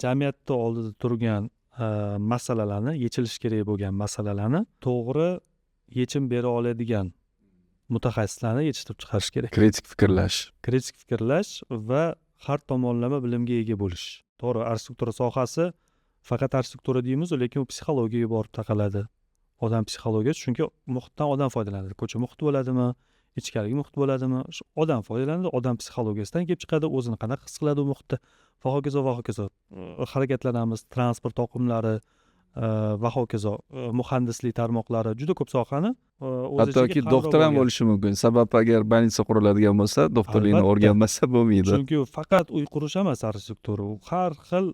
jamiyatda oldida turgan masalalarni, yechilishi kerak bo'lgan masalalarni to'g'ri yechim bera oladigan mutaxassislarni yetishtirib chiqarish kerak. Kritik fikrlash. Kritik fikrlash va har tomonlama bilimga ega bo'lish. To'g'ri, arxitektura sohasi faqat arxitektura deymiz, lekin u psixologiyaga borib taqaladi. Odam psixologiyasi, chunki muhitdan odam foydalanadi. Ko'cha muhit bo'ladimi, ichkarigi muhit bo'ladimi, shu odam foydalanadi, odam psixologiyasidan kelib chiqadi, o'zini qanaqa his qiladi u muhitda va hokazo va hokazo. Harakatlanamiz, transport oqimlari va hokazo, muhandislik tarmoqlari, juda ko'p sohani o'z ichiga Hattoki doktor ham bo'lishi mumkin. Sabab agar больница quriladigan bo'lsa, doktorlikni Albatta. o'rganmasa bo'lmaydi. Chunki u faqat uy qurish emas arxitektura, u har xil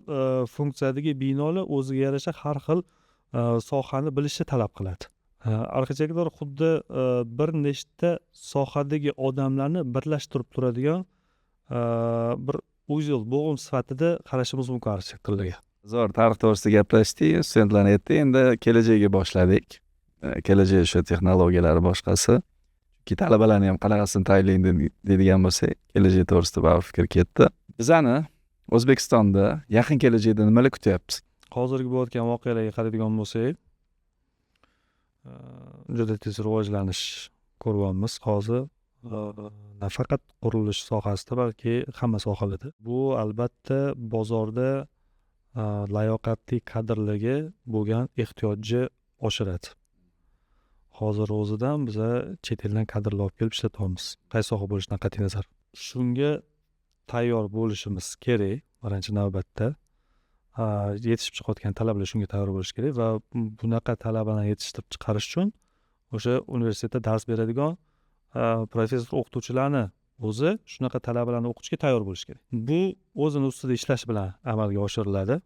funksiyadagi binolar o'ziga yarasha har xil sohani bilishni talab qiladi. Arxitektura xuddi bir nechta sohadagi odamlarni birlashtirib turadigan bir uzil, bo'g'im sifatida qarashimiz mumkin arxitektorlarga. Zo'r, tarix to'g'risida gaplashdik, studentlarni aytdik, endi kelajakka boshladik. Kelajak o'sha texnologiyalari boshqasi. Chunki talabalarni ham qanaqasini tayyorlaydi deydigan bo'lsak, kelajak to'g'risida baribir fikr ketdi. Bizani O'zbekistonda yaqin kelajakda nimalar kutyapmiz? Hozirgi bo'layotgan voqealarga qaraydigan bo'lsak, juda tez rivojlanish ko'ryapmiz hozir. Nafaqat qurilish sohasida, balki hamma sohalarda. Bu albatta bozorda layoqatli kadrlarga bo'lgan ehtiyojni oshiradi. Hozir o'zidan biz chet eldan kadrlar olib kelib ishlatyapmiz. Qaysi soha bo'lishidan qat'iy nazar. Shunga tayyor bo'lishimiz kerak birinchi navbatda. Yetishib chiqayotgan talabalar shunga tayyor bo'lishi kerak va bunaqa talabalarni yetishtirib chiqarish uchun o'sha universitetda dars beradigan professor o'qituvchilarni o'zi shunaqa talabalarni o'qitishga tayyor bo'lishi kerak. Bu o'zini ustida ishlash bilan amalga oshiriladi.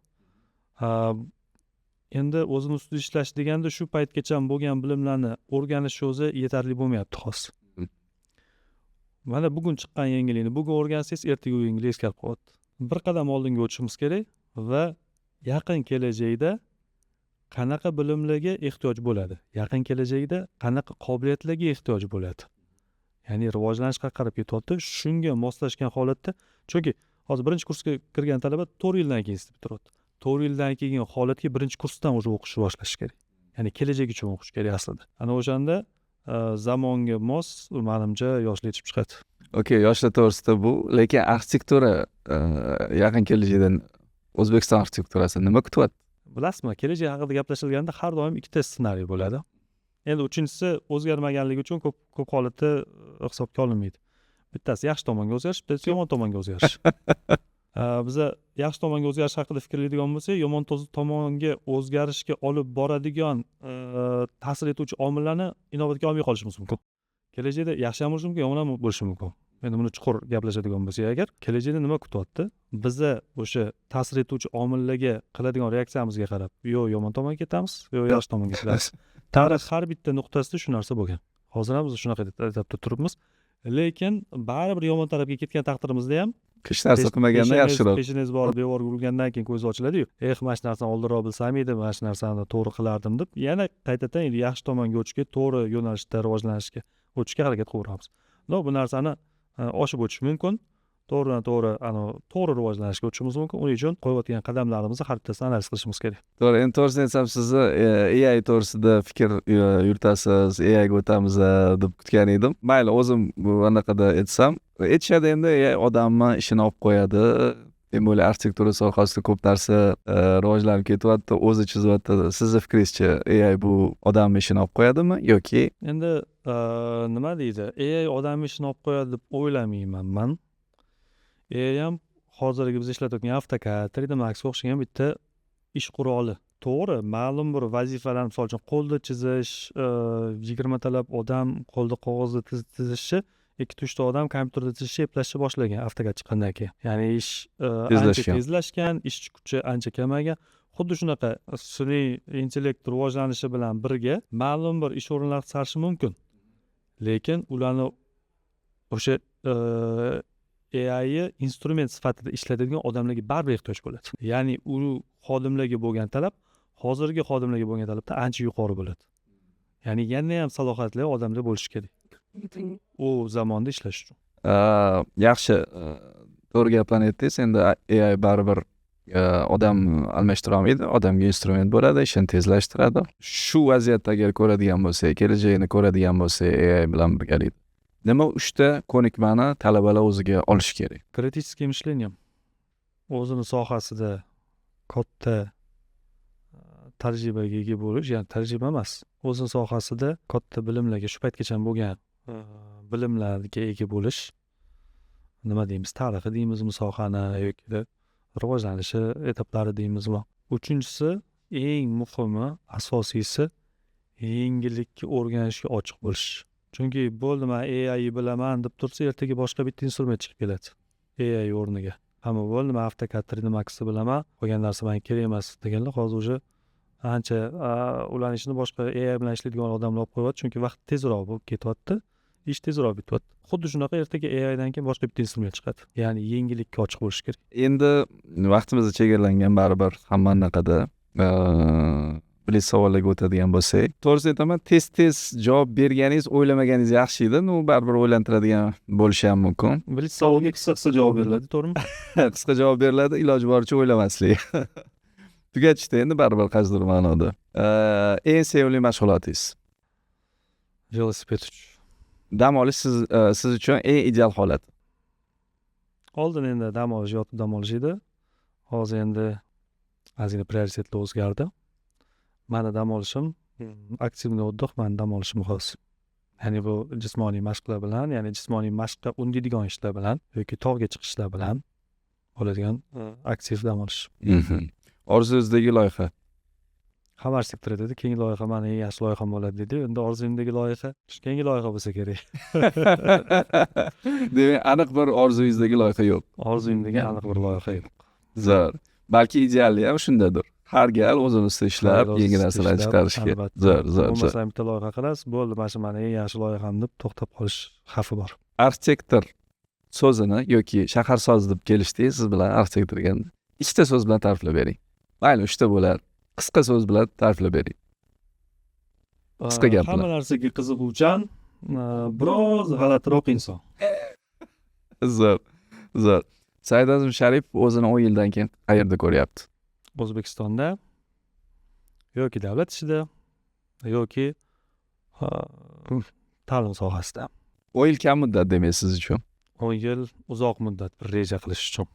Endi o'zini ustida ishlash deganda shu paytgacha bo'lgan bilimlarni o'rganish o'zi yetarli bo'lmayapti hozir. Mana bugun chiqqan yangilikni bugun o'rgansangiz, ertaga u yangilik eskirib qolyapti. Bir qadam oldinga o'tishimiz kerak va yaqin kelajakda qanaqa bilimlarga ehtiyoj bo'ladi? Yaqin kelajakda qanaqa qobiliyatlarga ehtiyoj bo'ladi? Ya'ni rivojlanishga qarab ketyapti. Shunga moslashgan holatda, chunki hozir birinchi kursga kirgan talaba 4 yildan keyin institut bitiradi. 4 yildan keyin holatga birinchi kursdan o'zi o'qishni boshlash kerak. Ya'ni kelajak uchun o'qish kerak aslida. Ana o'shanda zamonga mos, menimcha, yoshlar yetishib chiqadi. Okey, yoshlar to'g'risida bu, lekin arxitektura yaqin kelajakdan O'zbekiston arxitekturasi nima kutyapti? Bilasizmi, kelajak haqida gaplashilganda har doim ikkita ssenariy bo'ladi. Endi uchinchisi o'zgarmaganligi uchun ko'p holatda hisobga olinmaydi. Bittasi yaxshi tomonga o'zgarish, bittasi yomon tomonga o'zgarish. Biza yaxshi tomonga o'zgarish haqida fikrlaydigan bo'lsak, yomon tomonga o'zgarishga olib boradigan ta'sir etuvchi omillarni inobatga olmay qolishimiz mumkin. Kelajakda yaxshi ham bo'lishi mumkin, yomon ham bo'lishi mumkin. Endi buni chuqur gaplashadigan bo'lsak agar, kelajakda nima kutyapti? Biza o'sha ta'sir etuvchi omillarga qiladigan reaksiyamizga qarab, yo yomon tomonga ketamiz, yo yaxshi tomonga ketamiz. Tarix har bitta nuqtasida shu narsa bo'lgan. Hozir ham biz shunaqa aytib turibmiz. Lekin baribir yomon tarafga ketgan taqdirimizda ham Hech narsa qilmaganda yaxshiroq. Peshingiz borib devorga urilgandan keyin ko'z ochiladi-yu. Mana shu narsani oldinroq bilsam edi, mana shu narsani to'g'ri qilardim deb, yana qaytadan yaxshi tomonga o'tishga, to'g'ri yo'nalishda rivojlanishga o'tishga harakat qilaveramiz. Bu narsani oshib o'tish mumkin. To'g'ri rivojlanishga o'tishimiz mumkin. Uning uchun qo'yayotgan qadamlarimizni har bittasini analiz qilishimiz kerak. To'g'ri, endi to'g'risini aytsam, sizni AI to'g'risida fikr yuritasiz, AI ga o'tamiz deb kutgan edim. Mayli, o'zim bu anaqada aytsam, aytishadi endi AI odamni ishini olib qo'yadi. Demak, arxitektura sohasida ko'p narsa rivojlanib ketyapti, o'zi chizyapti. Sizni fikringizcha, AI bu odamni ishini olib qo'yadimi yoki? Endi nima deydi? AI odamni ishini olib qo'yadi deb o'ylamayman men. AI ham hozirgi biz ishlatayotgan AutoCAD, 3D Max'ga o'xshagan bitta ish quroli. To'g'ri, ma'lum bir vazifalarni, misol uchun qo'lda chizish, 20 talab odam qo'lda qog'ozda chizishi, 2-3 ta odam kompyuterda chizishni eplashni boshlagan AutoCAD chiqqandan keyin. Ya'ni ish ancha tezlashgan, ish kuchi ancha kamaygan. Xuddi shunaqa sun'iy intellekt rivojlanishi bilan birga ma'lum bir ish o'rinlari qisqarishi mumkin. Lekin ularni o'sha AI instrument sifatida ishlatadigan odamlarga baribir ehtiyoj bo'ladi. Ya'ni u xodimlarga bo'lgan talab hozirgi xodimlarga bo'lgan talabdan ancha yuqori bo'ladi. Ya'ni yana ham salohiyatli odamlar bo'lishi kerak. U zamonda ishlash uchun. Yaxshi, to'g'ri gaplarni aytdingiz. Endi AI baribir odam almashtira olmaydi. Odamga instrument bo'ladi, ishini tezlashtiradi. Shu vaziyatda agar ko'radigan bo'lsak, kelajagini ko'radigan bo'lsak AI bilan birgalikda. Nima 3 ta ko'nikmani talabalar o'ziga olishi kerak? Критическое мышление. O'zini sohasida katta tajribaga ega bo'lish, ya'ni tajriba emas, o'zini sohasida katta bilimlarga shu paytgacha bo'lgan bilimlarga ega bo'lish. Nima deymiz, tarixi deymizmi sohani yoki rivojlanishi etaplari deymizmi? Uchinchisi, eng muhimi, asosiysi yengillikka o'rganishga ochiq bo'lish. Chunki bo'ldi, men AI bilaman deb tursa, ertaga boshqa bitta instrument chiqib keladi AI o'rniga. Hamma bo'ldi, men AutoCAD 3D Max'ni bilaman, qolgan narsa menga kerak emas deganlar hozir уже ancha ularning ishini boshqa AI bilan ishlaydigan odamlar olib qo'yapti, chunki vaqt tezroq bo'lib ketyapti, ish tezroq bityapti. Xuddi shunaqa ertaga AI dan keyin boshqa bitta instrument chiqadi. Ya'ni yengillikka ochiq bo'lish kerak. Endi vaqtimiz chegaralangan baribir hamma anaqada bilis savollarga o'tadigan bo'lsak, to'g'risini aytaman, tez javob berganingiz, o'ylamaganingiz yaxshi edi. Nu baribir o'ylantiradigan bo'lishi ham mumkin. Bilis savolga qisqa javob beriladi, to'g'rimi? Qisqa javob beriladi, iloji boricha o'ylamaslik. Tugatishda endi baribir qaysidir ma'noda. Eng sevimli mashg'ulotingiz? Velosiped. Dam olish siz uchun eng ideal holat. Oldin endi dam olish, yotib dam olish edi. Hozir endi ozgina prioritetlar o'zgardi. Mani dam olishim aktivniy o'tdiq, mani dam olishim hozir. Ya'ni bu jismoniy mashqlar bilan, ya'ni jismoniy mashqqa undaydigan ishlar bilan yoki tog'ga chiqishlar bilan bo'ladigan aktiv dam olish. Orzungizdagi loyiha? Hamma arxitektor dedi, keyingi loyiha mani eng yaxshi loyiham bo'ladi dedi. Endi orzumdagi loyiha keyingi loyiha bo'lsa kerak. Demak, aniq bir orzungizdagi loyiha yo'q. Orzumdagi aniq bir loyiha yo'q. Zo'r. Balki ideali ham shundadir. Har gal o'zini ustida ishlab, yangi narsalar chiqarishga. Zo'r. Bo'lmasa bitta loyiha qilasiz, bo'ldi, mana shu mani eng yaxshi loyiham deb to'xtab qolish xavfi bor. Arxitektor so'zini yoki shaharsoz deb kelishdingiz, siz bilan arxitektorga ikkita so'z bilan ta'riflab bering. Mayli, 3 ta bo'lar. Qisqa so'z bilan ta'riflab bering. Qisqa gap bilan. Hamma narsaga qiziquvchan, biroz g'alatiroq inson. Zo'r. Saidazim Sharipov o'zini 10 yildan keyin qayerda ko'ryapti? O'zbekistonda yoki davlat ishida yoki ta'lim sohasida. 10 yil kam muddat demak siz uchun. 10 yil uzoq muddat reja qilish uchun.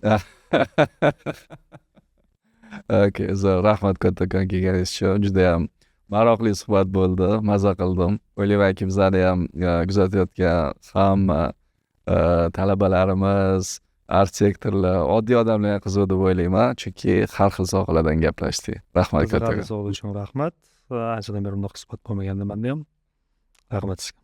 Okay, zo'r. Rahmat kattakon kelganingiz uchun. Juda ham maroqli suhbat bo'ldi. Maza qildim. O'ylaymanki bizlarni ham kuzatayotgan hamma talabalarimiz, arxitektorlar, oddiy odamlar ham qiziq deb o'ylayman, chunki har xil sohalardan gaplashdik. Rahmat kattakon. Savol uchun rahmat. Anchadan beri bunday suhbat bo'lmagandi menda ham. Rahmat sizga.